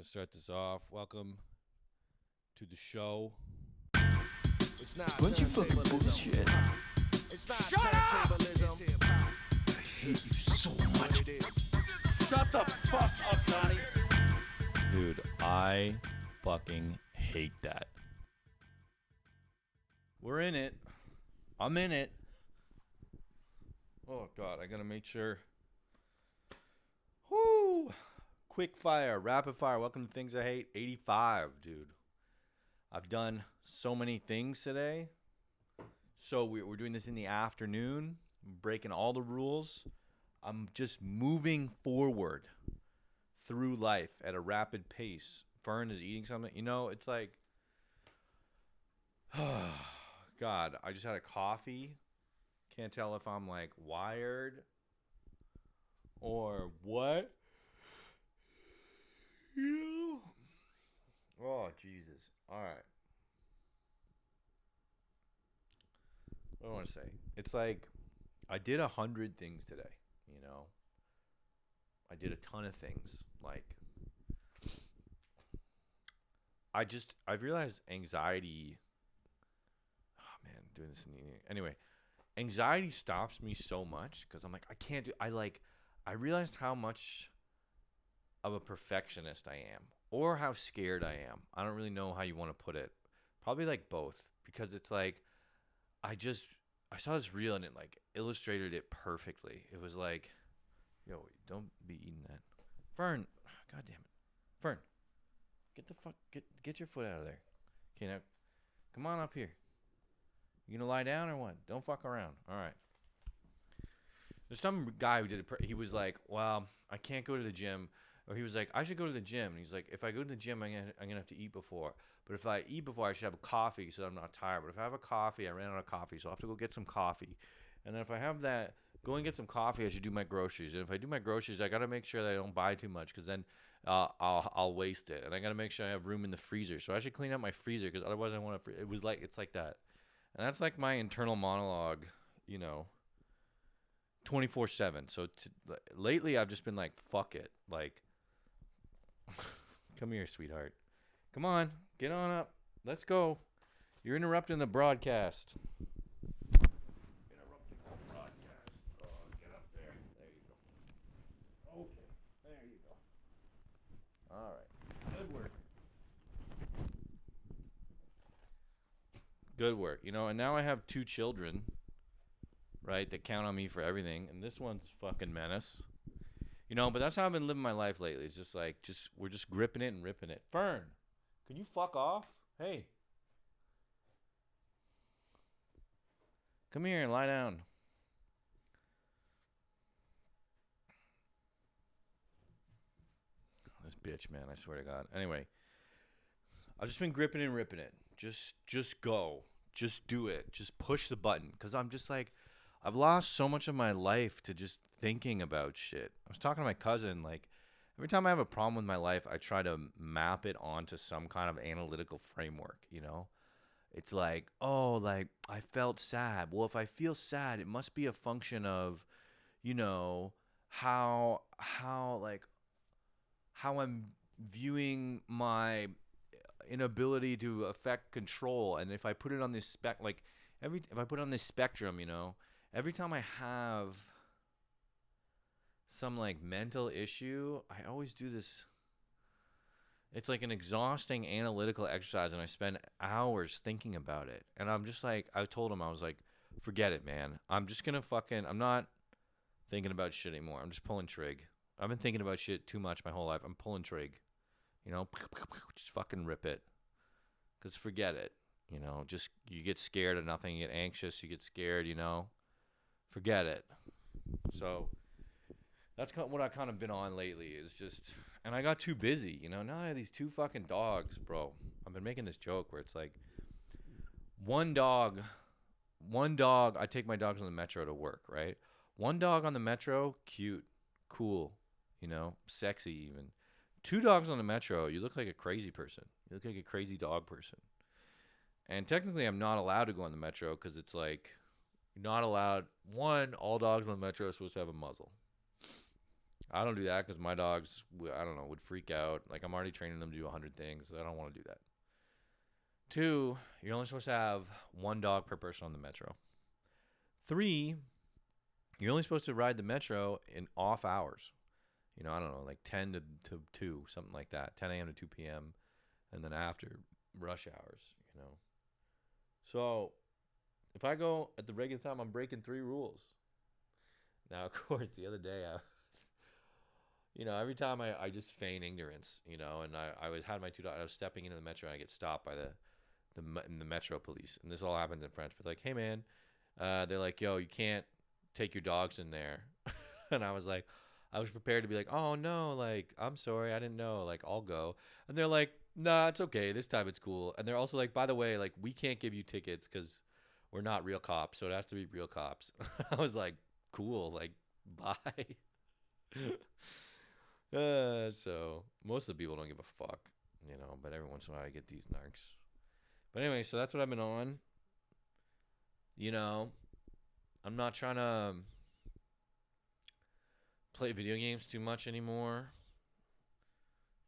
gonna start this off. Welcome to the show. It's not Bunch of fucking bullshit. It's not Shut up! turntablism. I hate you so much. Shut the fuck up, Johnny. Dude, I fucking hate that. We're in it. I'm in it. Oh God, I gotta make sure. Whoo! Quick fire, rapid fire. Welcome to Things I Hate 85, dude. I've done so many things today. So we're doing this in the afternoon, breaking all the rules. I'm just moving forward through life at a rapid pace. Fern is eating something. You know, it's like, God, I just had a coffee. Can't tell if I'm like wired or what. You. Oh, Jesus. All right. What do I want to say? It's like I did 100 things today, you know? I did a ton of things. Like, I've realized anxiety. Oh, man, doing this in the evening. Anyway, anxiety stops me so much because I'm like, I realized how much of a perfectionist I am or how scared I am. I don't really know how you want to put it. Probably like both, because it's like I saw this reel and it like illustrated it perfectly. It was like, yo, don't be eating that. Fern, God damn it. Fern, get your foot out of there. Okay, now come on up here. You gonna lie down or what? Don't fuck around. All right. There's some guy who did it. He was like, well, I can't go to the gym. Or he was like, I should go to the gym. And he's like, if I go to the gym, I'm gonna have to eat before. But if I eat before, I should have a coffee so I'm not tired. But if I have a coffee, I ran out of coffee, so I'll have to go get some coffee. And then if I have that, go and get some coffee, I should do my groceries. And if I do my groceries, I gotta make sure that I don't buy too much, because then I'll waste it. And I gotta make sure I have room in the freezer. So I should clean up my freezer, because otherwise I want to. It's like that. And that's like my internal monologue, you know, 24/7. So lately I've just been like, fuck it, like. Come here, sweetheart. Come on, get on up. Let's go. You're interrupting the broadcast. Interrupting the broadcast. Oh, get up there. There you go. Okay, there you go. All right. Good work. Good work. You know, and now I have 2 children, right, that count on me for everything. And this one's fucking menace. You know, but that's how I've been living my life lately. It's just like, we're just gripping it and ripping it. Fern, can you fuck off? Hey. Come here and lie down. This bitch, man, I swear to God. Anyway, I've just been gripping and ripping it. Just go. Just do it. Just push the button. Because I'm just like, I've lost so much of my life to just thinking about shit. I was talking to my cousin, like, every time I have a problem with my life, I try to map it onto some kind of analytical framework, you know? It's like, oh, like, I felt sad. Well, if I feel sad, it must be a function of, you know, how I'm viewing my inability to affect control. And if I put it on this if I put it on this spectrum, you know, every time I have some like mental issue, I always do this. It's like an exhausting analytical exercise, and I spend hours thinking about it. And I'm just like, I told him, I was like, forget it, man. I'm just gonna I'm not thinking about shit anymore. I'm just pulling trig. I've been thinking about shit too much my whole life. I'm pulling trig. You know, just fucking rip it. Cause forget it. You know, just you get scared of nothing. You get anxious. You get scared. You know, forget it. So that's what I've kind of been on lately, is just, and I got too busy, you know. Now I have these 2 fucking dogs, bro. I've been making this joke where it's like, one dog, I take my dogs on the metro to work, right? One dog on the metro, cute, cool, you know, sexy even. 2 dogs on the metro, you look like a crazy person. You look like a crazy dog person. And technically I'm not allowed to go on the metro, because it's like, you're not allowed, all dogs on the metro are supposed to have a muzzle. I don't do that because my dogs, I don't know, would freak out. Like, I'm already training them to do 100 things. I don't want to do that. 2, you're only supposed to have 1 dog per person on the metro. 3, you're only supposed to ride the metro in off hours. You know, I don't know, like 10 to 2, something like that. 10 a.m. to 2 p.m. and then after rush hours, you know. So if I go at the regular time, I'm breaking 3 rules. Now, of course, the other day, every time I just feign ignorance, and I had my 2 dogs. I was stepping into the metro and I get stopped by the metro police. And this all happens in French. But like, hey, man, they're like, yo, you can't take your dogs in there. And I was prepared to be like, oh, no, like, I'm sorry. I didn't know. Like, I'll go. And they're like, nah, it's okay. This time it's cool. And they're also like, by the way, like, we can't give you tickets because we're not real cops. So it has to be real cops. I was like, cool. Like, bye. So most of the people don't give a fuck, but every once in a while I get these narcs. But anyway, so that's what I've been on. I'm not trying to play video games too much anymore.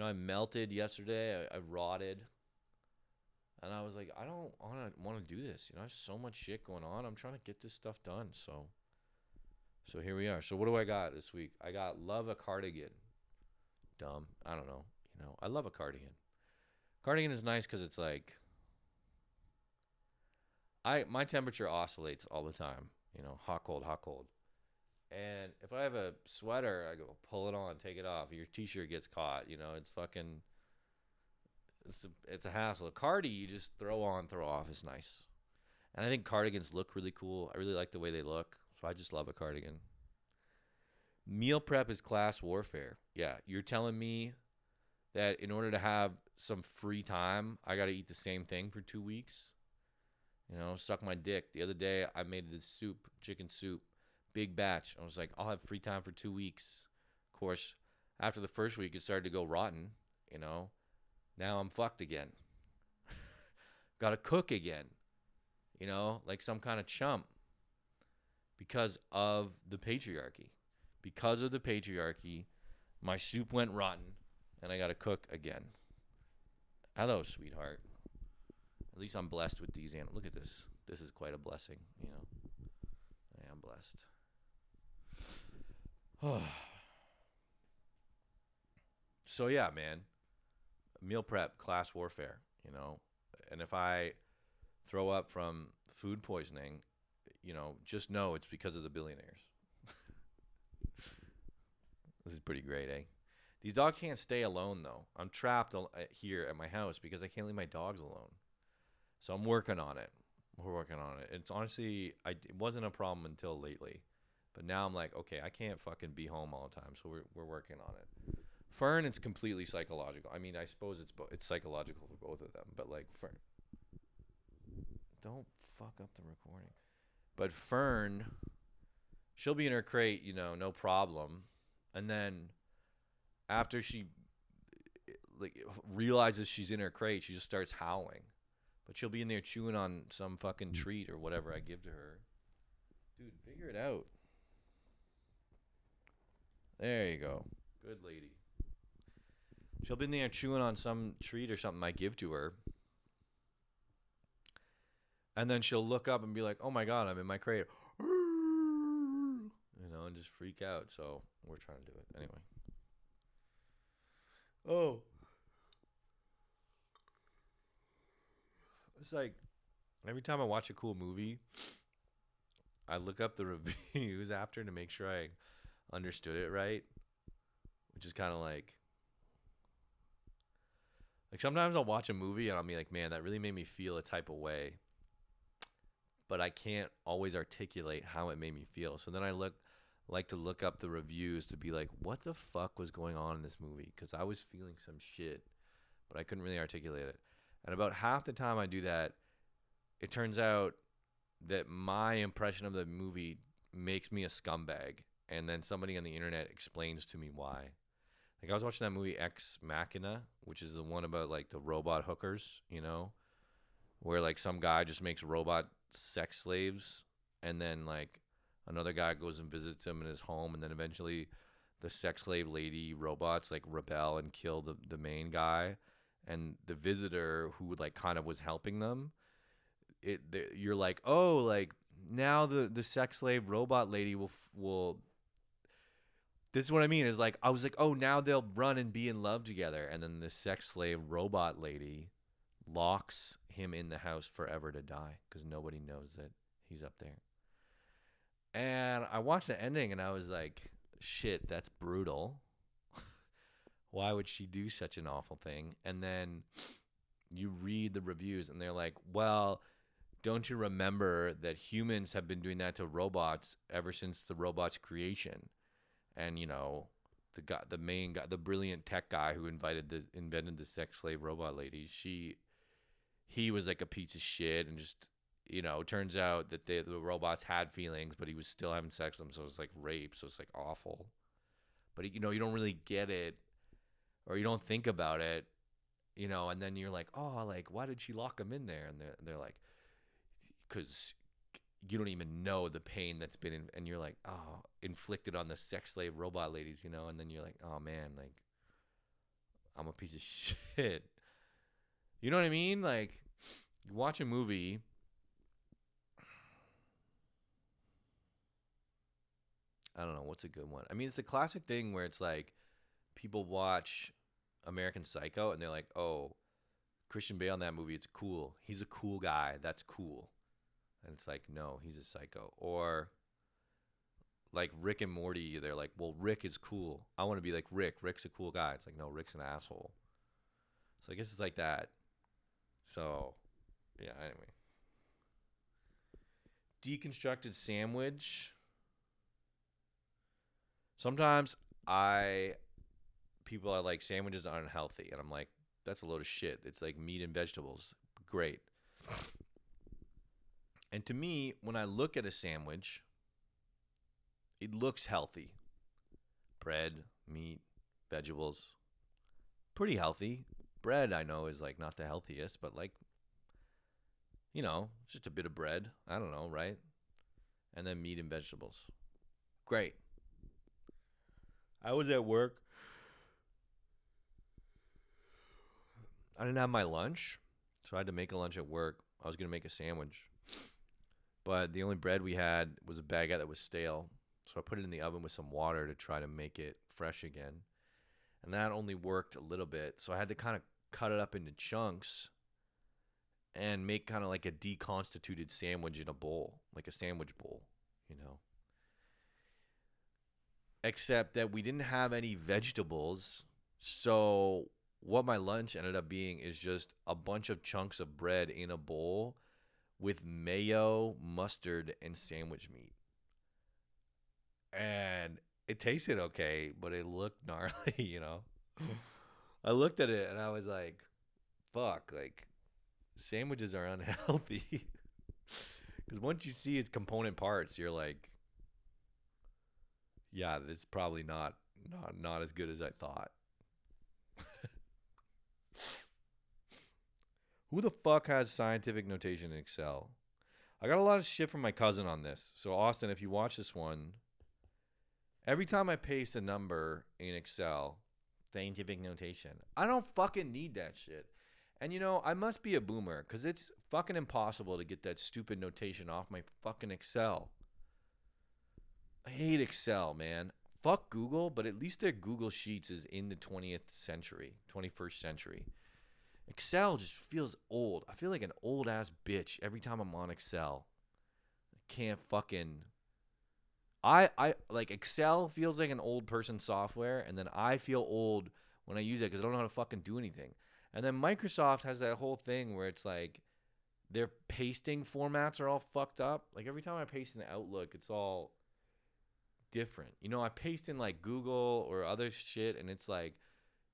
I melted yesterday. I rotted. And I was like, I don't want to do this. I have so much shit going on. I'm trying to get this stuff done. So here we are. So what do I got this week? I got love a cardigan. Dumb. I don't know. I love a cardigan. Cardigan is nice because it's like, my temperature oscillates all the time. Hot, cold, hot, cold. And if I have a sweater, I go pull it on, take it off. Your t-shirt gets caught. It's fucking, it's a hassle. A cardi, you just throw on, throw off. It's nice. And I think cardigans look really cool. I really like the way they look. So I just love a cardigan. Meal prep is class warfare. Yeah, you're telling me that in order to have some free time, I got to eat the same thing for 2 weeks? Suck my dick. The other day, I made this soup, chicken soup, big batch. I was like, I'll have free time for 2 weeks. Of course, after the first week, it started to go rotten, Now I'm fucked again. Got to cook again, like some kind of chump because of the patriarchy. Because of the patriarchy, my soup went rotten, and I got to cook again. Hello, sweetheart. At least I'm blessed with these animals. Look at this. This is quite a blessing, I am blessed. So, yeah, man. Meal prep, class warfare, And if I throw up from food poisoning, just know it's because of the billionaires. This is pretty great, eh? These dogs can't stay alone, though. I'm trapped here at my house because I can't leave my dogs alone. So I'm working on it. We're working on it. It's honestly, it wasn't a problem until lately. But now I'm like, okay, I can't fucking be home all the time. So we're working on it. Fern, it's completely psychological. I mean, I suppose it's psychological for both of them. But like, Fern, don't fuck up the recording. But Fern, she'll be in her crate, no problem. And then after she realizes she's in her crate, she just starts howling. But she'll be in there chewing on some fucking treat or whatever I give to her. Dude, figure it out. There you go. Good lady. She'll be in there chewing on some treat or something I give to her. And then she'll look up and be like, oh my God, I'm in my crate. And just freak out. So we're trying to do it. Anyway. Oh. It's like every time I watch a cool movie, I look up the reviews after to make sure I understood it right. Which is kind of like sometimes I'll watch a movie and I'll be like, man, that really made me feel a type of way. But I can't always articulate how it made me feel. So then I like to look up the reviews to be like, what the fuck was going on in this movie? Because I was feeling some shit, but I couldn't really articulate it. And about half the time I do that, it turns out that my impression of the movie makes me a scumbag. And then somebody on the internet explains to me why. Like I was watching that movie Ex Machina, which is the one about like the robot hookers, where like some guy just makes robot sex slaves and then like another guy goes and visits him in his home, and then eventually the sex slave lady robots like rebel and kill the main guy, and the visitor who like kind of was helping them, you're like, oh, like now the sex slave robot lady will. This is what I mean. Is like I was like, oh, now they'll run and be in love together, and then the sex slave robot lady locks him in the house forever to die because nobody knows that he's up there. And I watched the ending and I was like, shit, that's brutal. Why would she do such an awful thing? And then you read the reviews and they're like, well, don't you remember that humans have been doing that to robots ever since the robot's creation? And the main guy, the brilliant tech guy who invented the sex slave robot lady, he was like a piece of shit, and just turns out that the robots had feelings, but he was still having sex with them, so it was like rape, so it's like awful. But you don't really get it, or you don't think about it, and then you're like, oh, like why did she lock him in there? And they're like, because you don't even know the pain that's been and you're like, oh, inflicted on the sex slave robot ladies, and then you're like, oh man, like I'm a piece of shit. You know what I mean? Like you watch a movie, I don't know what's a good one. I mean, it's the classic thing where it's like people watch American Psycho and they're like, oh, Christian Bale in that movie, it's cool. He's a cool guy. That's cool. And it's like, no, he's a psycho. Or like Rick and Morty, they're like, well, Rick is cool. I want to be like Rick. Rick's a cool guy. It's like, no, Rick's an asshole. So I guess it's like that. So, yeah, anyway. Deconstructed sandwich. Sometimes people are like, sandwiches are unhealthy. And I'm like, that's a load of shit. It's like meat and vegetables. Great. And to me, when I look at a sandwich, it looks healthy. Bread, meat, vegetables. Pretty healthy. Bread, I know, is like not the healthiest, but like, just a bit of bread. I don't know, right? And then meat and vegetables. Great. I was at work. I didn't have my lunch, so I had to make a lunch at work. I was going to make a sandwich. But the only bread we had was a baguette that was stale. So I put it in the oven with some water to try to make it fresh again. And that only worked a little bit. So I had to kind of cut it up into chunks and make kind of like a deconstituted sandwich in a bowl, like a sandwich bowl, Except that we didn't have any vegetables. So what my lunch ended up being is just a bunch of chunks of bread in a bowl with mayo, mustard, and sandwich meat. And it tasted okay, but it looked gnarly, I looked at it and I was like, fuck, like sandwiches are unhealthy. Because once you see its component parts, you're like, yeah, it's probably not as good as I thought. Who the fuck has scientific notation in Excel? I got a lot of shit from my cousin on this. So, Austin, if you watch this one, every time I paste a number in Excel, scientific notation, I don't fucking need that shit. And, I must be a boomer because it's fucking impossible to get that stupid notation off my fucking Excel. I hate Excel, man. Fuck Google, but at least their Google Sheets is in the 21st century. Excel just feels old. I feel like an old-ass bitch every time I'm on Excel. I can't fucking... I like Excel feels like an old person software, and then I feel old when I use it because I don't know how to fucking do anything. And then Microsoft has that whole thing where it's like their pasting formats are all fucked up. Like every time I paste in Outlook, it's all different. I paste in like Google or other shit, and it's like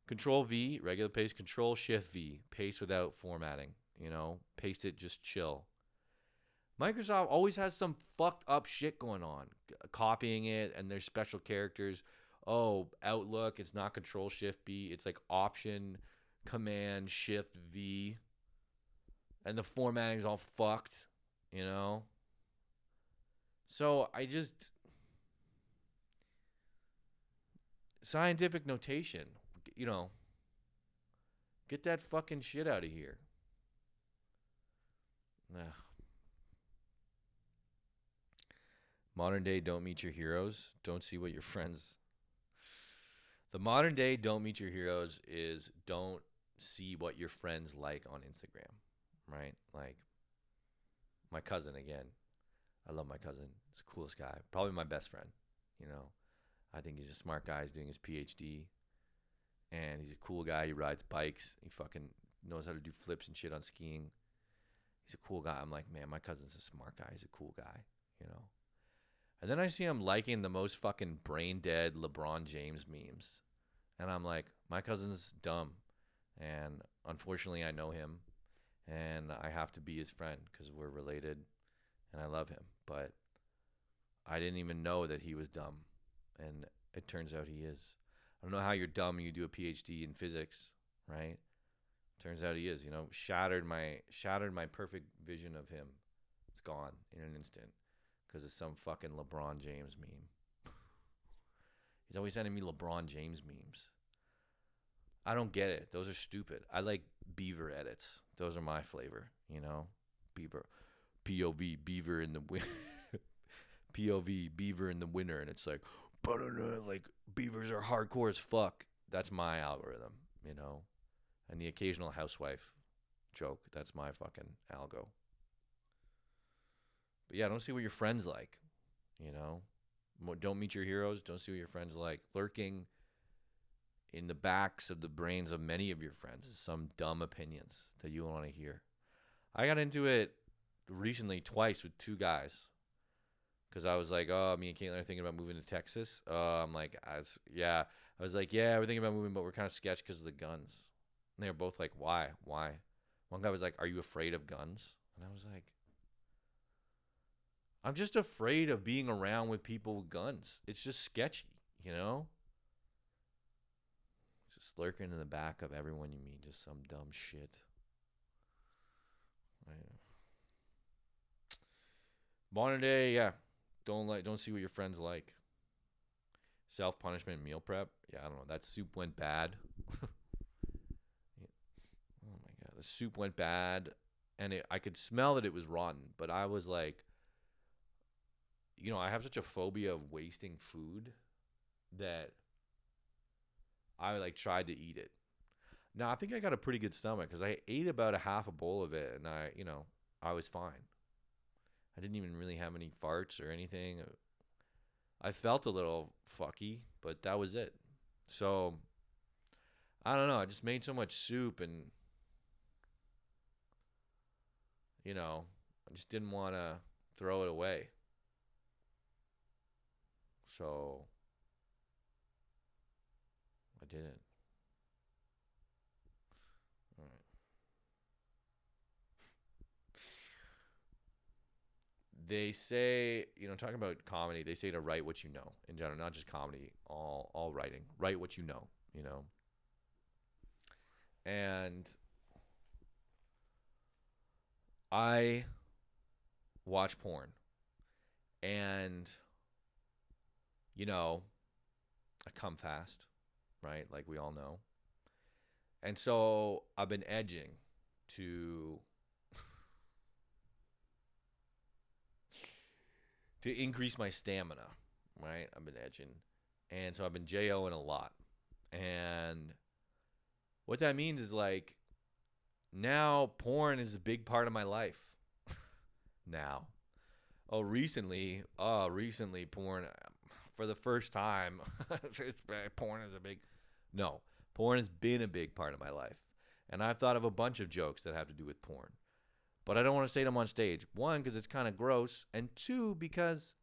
Control V, regular paste, Control Shift V, paste without formatting, paste it, just chill. Microsoft always has some fucked up shit going on, copying it, and there's special characters. Oh, Outlook, it's not Control Shift B, it's like Option, Command, Shift V, and the formatting's all fucked, So I just... scientific notation. You know, get that fucking shit out of here. Ugh. Modern day, don't meet your heroes. Don't see what your friends. The modern day, don't meet your heroes is don't see what your friends like on Instagram, right? Like my cousin again. I love my cousin. He's the coolest guy. Probably my best friend. You know, I think he's a smart guy. He's doing his PhD, and he's a cool guy. He rides bikes. He fucking knows how to do flips and shit on skiing. He's a cool guy. I'm like, man, my cousin's a smart guy. He's a cool guy, you know. And then I see him liking the most fucking brain dead LeBron James memes. And I'm like, my cousin's dumb. And unfortunately, I know him. And I have to be his friend because we're related. And I love him. But I didn't even know that he was dumb. And it turns out he is. I don't know how you're dumb and you do a PhD in physics, right? Turns out he is. You know, shattered my perfect vision of him. It's gone in an instant. Because of some fucking LeBron James meme. He's always sending me LeBron James memes. I don't get it. Those are stupid. I like beaver edits. Those are my flavor, you know? Beaver. POV, beaver in the winter. POV, beaver in the winter. And it's like, like, beavers are hardcore as fuck. That's my algorithm, you know? And the occasional housewife joke. That's my fucking algo. But yeah, don't see what your friends like, you know? Don't meet your heroes. Don't see what your friends like. Lurking in the backs of the brains of many of your friends is some dumb opinions that you want to hear. I got into it recently twice with two guys because I was like, oh, me and Caitlin are thinking about moving to Texas. I'm like, I was like, yeah, we're thinking about moving, but we're kind of sketched because of the guns. And they were both like, why? One guy was like, are you afraid of guns? And I was like, I'm just afraid of being around with people with guns. It's just sketchy, you know? Just lurking in the back of everyone you meet, just some dumb shit. Modern day, yeah. Don't see what your friends like. Self-punishment meal prep. Yeah, I don't know. That soup went bad. Oh my God. The soup went bad. And I could smell that it was rotten. But I was like, you know, I have such a phobia of wasting food that I like tried to eat it. Now, I think I got a pretty good stomach because I ate about a half a bowl of it and I was fine. I didn't even really have any farts or anything. I felt a little fucky, but that was it. So, I don't know. I just made so much soup and, you know, I just didn't want to throw it away. So, I didn't. All right. They say, you know, talking about comedy, they say to write what you know in general, not just comedy, all writing. Write what you know, you know. And I watch porn. And, you know, I come fast, right? Like we all know. And so I've been edging to increase my stamina, right? I've been edging. And so I've been JOing a lot. And what that means is like now porn is a big part of my life. Now. Recently porn for the first time porn is a big no. Porn has been a big part of my life. And I've thought of a bunch of jokes that have to do with porn. But I don't want to say them on stage. One, because it's kind of gross. And two, because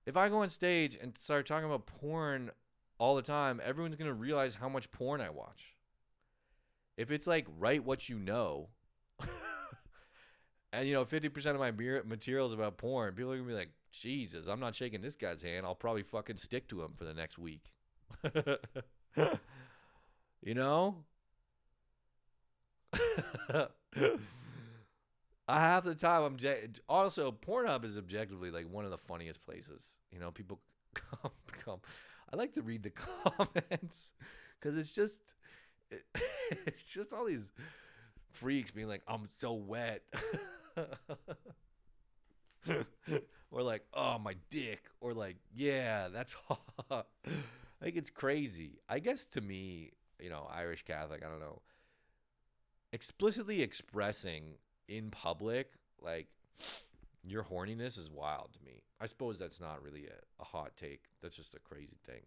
if I go on stage and start talking about porn all the time, everyone's going to realize how much porn I watch. If it's like, write what you know, and, you know, 50% of my material is about porn, people are going to be like, Jesus, I'm not shaking this guy's hand. I'll probably fucking stick to him for the next week. You know? Half the time also Pornhub is objectively like one of the funniest places. You know, people come. I like to read the comments because it's just all these freaks being like, I'm so wet. Or like, oh, my dick. Or like, yeah, that's hot. I think it's crazy. I guess to me, Irish Catholic, I don't know, explicitly expressing in public, like, your horniness is wild to me. I suppose that's not really a hot take. That's just a crazy thing.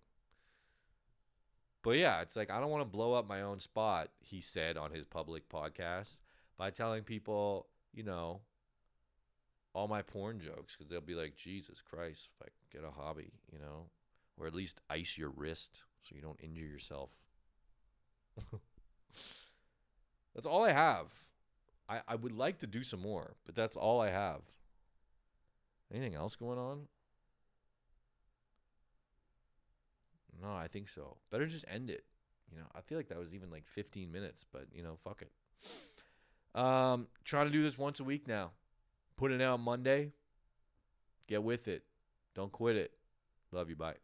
But yeah, it's like, I don't want to blow up my own spot, he said on his public podcast, by telling people, all my porn jokes, because they'll be like, Jesus Christ, like, get a hobby, or at least ice your wrist so you don't injure yourself. That's all I have. I would like to do some more, but that's all I have. Anything else going on? No, I think so. Better just end it. I feel like that was even like 15 minutes, but fuck it. Trying to do this once a week now. Put it out Monday. Get with it. Don't quit it. Love you. Bye.